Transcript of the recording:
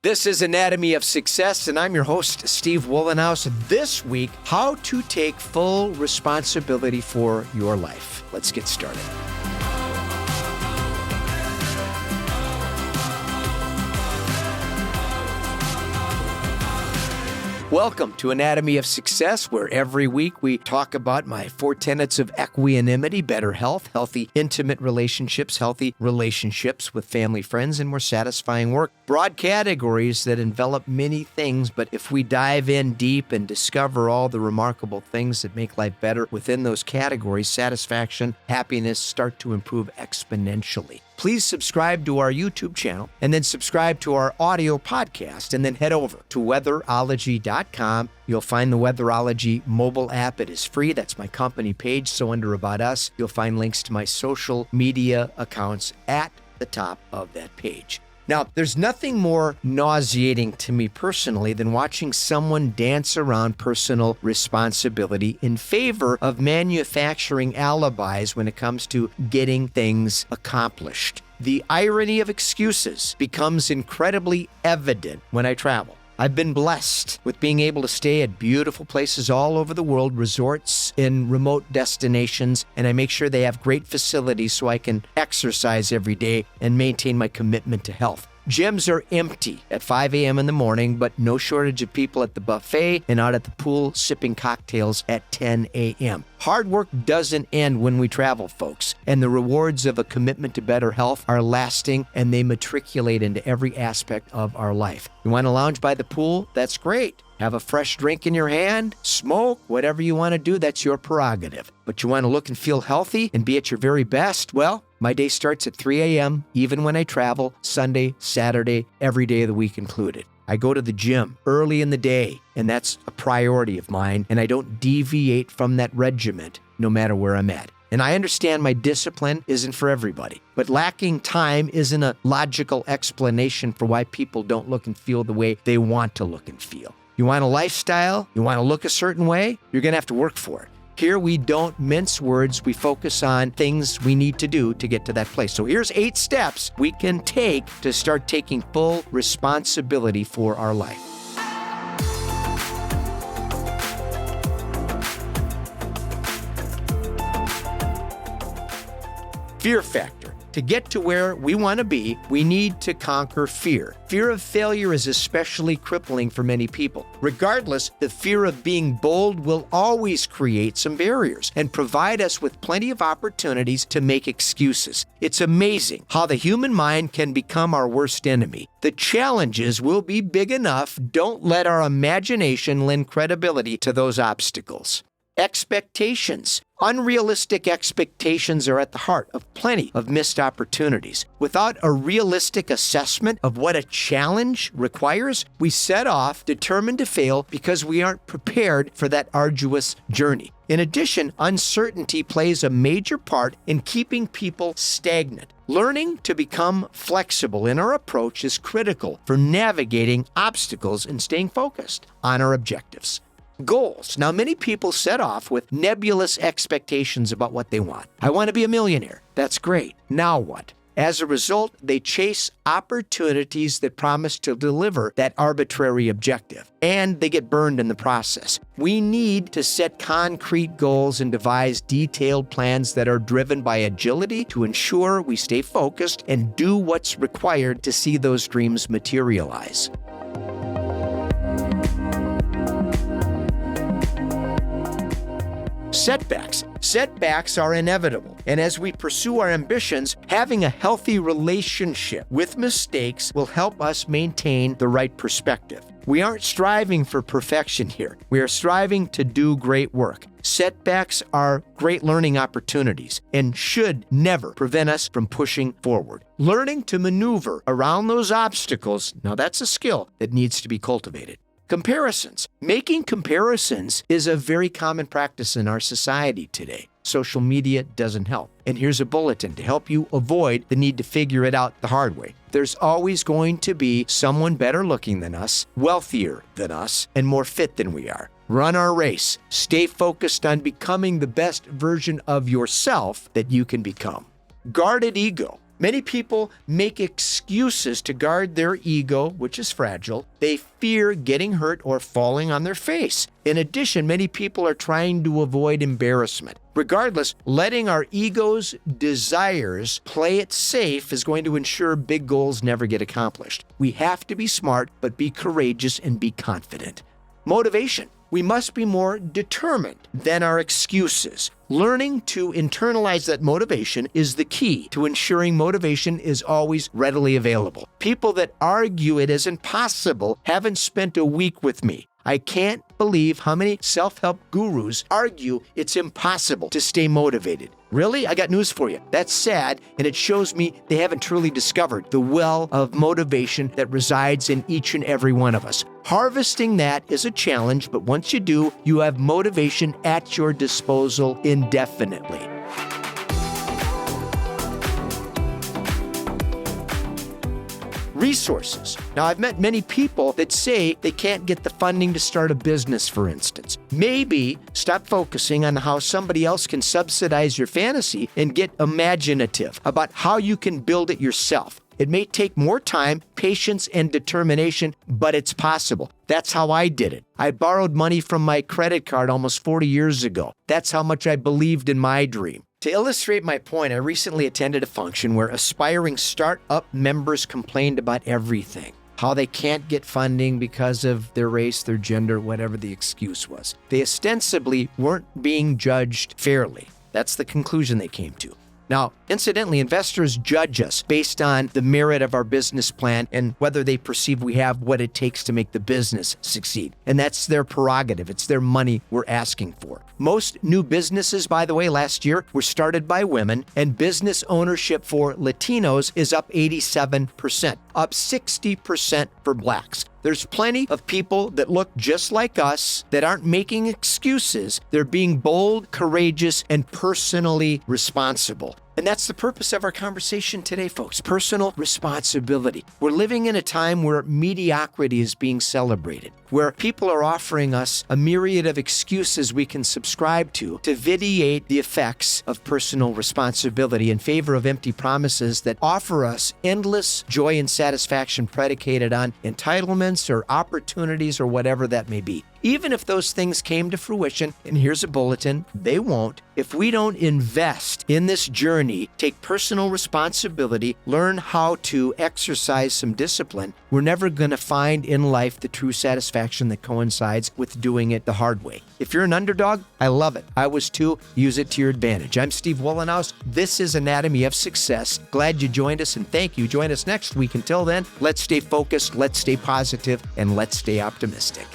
This is Anatomy of Success, and I'm your host, Steve Wohlenhaus. This week, how to take full responsibility for your life. Let's get started. Welcome to Anatomy of Success, where every week we talk about my 4 tenets of equanimity, better health, healthy intimate relationships, healthy relationships with family, friends, and more satisfying work. Broad categories that envelop many things, but if we dive in deep and discover all the remarkable things that make life better within those categories, satisfaction, happiness start to improve exponentially. Please subscribe to our YouTube channel and then subscribe to our audio podcast and then head over to weatherology.com. You'll find the Weatherology mobile app. It is free. That's my company page. So under About Us, you'll find links to my social media accounts at the top of that page. Now, there's nothing more nauseating to me personally than watching someone dance around personal responsibility in favor of manufacturing alibis when it comes to getting things accomplished. The irony of excuses becomes incredibly evident when I travel. I've been blessed with being able to stay at beautiful places all over the world, resorts in remote destinations, and I make sure they have great facilities so I can exercise every day and maintain my commitment to health. Gyms are empty at 5 a.m. in the morning, but no shortage of people at the buffet and out at the pool sipping cocktails at 10 a.m. Hard work doesn't end when we travel, folks, and the rewards of a commitment to better health are lasting and they matriculate into every aspect of our life. You want to lounge by the pool? That's great. Have a fresh drink in your hand, smoke, whatever you want to do, that's your prerogative. But you want to look and feel healthy and be at your very best? Well, my day starts at 3 a.m., even when I travel, Sunday, Saturday, every day of the week included. I go to the gym early in the day, and that's a priority of mine, and I don't deviate from that regiment no matter where I'm at. And I understand my discipline isn't for everybody, but lacking time isn't a logical explanation for why people don't look and feel the way they want to look and feel. You want a lifestyle? You want to look a certain way? You're going to have to work for it. Here we don't mince words. We focus on things we need to do to get to that place. So here's 8 steps we can take to start taking full responsibility for our life. Fear factor. To get to where we want to be, we need to conquer fear. Fear of failure is especially crippling for many people. Regardless, the fear of being bold will always create some barriers and provide us with plenty of opportunities to make excuses. It's amazing how the human mind can become our worst enemy. The challenges will be big enough. Don't let our imagination lend credibility to those obstacles. Expectations. Unrealistic expectations are at the heart of plenty of missed opportunities. Without a realistic assessment of what a challenge requires, we set off determined to fail because we aren't prepared for that arduous journey. In addition, uncertainty plays a major part in keeping people stagnant. Learning to become flexible in our approach is critical for navigating obstacles and staying focused on our objectives. Goals. Now, many people set off with nebulous expectations about what they want. I want to be a millionaire. That's great. Now what? As a result, they chase opportunities that promise to deliver that arbitrary objective, and they get burned in the process. We need to set concrete goals and devise detailed plans that are driven by agility to ensure we stay focused and do what's required to see those dreams materialize. Setbacks. Setbacks are inevitable, and as we pursue our ambitions, having a healthy relationship with mistakes will help us maintain the right perspective. We aren't striving for perfection here. We are striving to do great work. Setbacks are great learning opportunities and should never prevent us from pushing forward. Learning to maneuver around those obstacles, now that's a skill that needs to be cultivated. Comparisons. Making comparisons is a very common practice in our society today. Social media doesn't help. And here's a bulletin to help you avoid the need to figure it out the hard way. There's always going to be someone better looking than us, wealthier than us, and more fit than we are. Run our race. Stay focused on becoming the best version of yourself that you can become. Guarded ego. Many people make excuses to guard their ego, which is fragile. They fear getting hurt or falling on their face. In addition, many people are trying to avoid embarrassment. Regardless, letting our ego's desires play it safe is going to ensure big goals never get accomplished. We have to be smart, but be courageous and be confident. Motivation. We must be more determined than our excuses. Learning to internalize that motivation is the key to ensuring motivation is always readily available. People that argue it is impossible haven't spent a week with me. I can't believe how many self-help gurus argue it's impossible to stay motivated. Really? I got news for you. That's sad, and it shows me they haven't truly discovered the well of motivation that resides in each and every one of us. Harvesting that is a challenge, but once you do, you have motivation at your disposal indefinitely. Resources. Now, I've met many people that say they can't get the funding to start a business, for instance. Maybe stop focusing on how somebody else can subsidize your fantasy and get imaginative about how you can build it yourself. It may take more time, patience, and determination, but it's possible. That's how I did it. I borrowed money from my credit card almost 40 years ago. That's how much I believed in my dream. To illustrate my point, I recently attended a function where aspiring startup members complained about everything. How they can't get funding because of their race, their gender, whatever the excuse was. They ostensibly weren't being judged fairly. That's the conclusion they came to. Now, incidentally, investors judge us based on the merit of our business plan and whether they perceive we have what it takes to make the business succeed. And that's their prerogative. It's their money we're asking for. Most new businesses, by the way, last year were started by women, and business ownership for Latinos is up 87%, up 60% for Blacks. There's plenty of people that look just like us that aren't making excuses. They're being bold, courageous, and personally responsible. And that's the purpose of our conversation today, folks. Personal responsibility. We're living in a time where mediocrity is being celebrated, where people are offering us a myriad of excuses we can subscribe to vitiate the effects of personal responsibility in favor of empty promises that offer us endless joy and satisfaction predicated on entitlements or opportunities or whatever that may be. Even if those things came to fruition, and here's a bulletin, they won't. If we don't invest in this journey, take personal responsibility, learn how to exercise some discipline, we're never going to find in life the true satisfaction that coincides with doing it the hard way. If you're an underdog, I love it. I was too. Use it to your advantage. I'm Steve Wohlenhaus. This is Anatomy of Success. Glad you joined us, and thank you. Join us next week. Until then, let's stay focused, let's stay positive, and let's stay optimistic.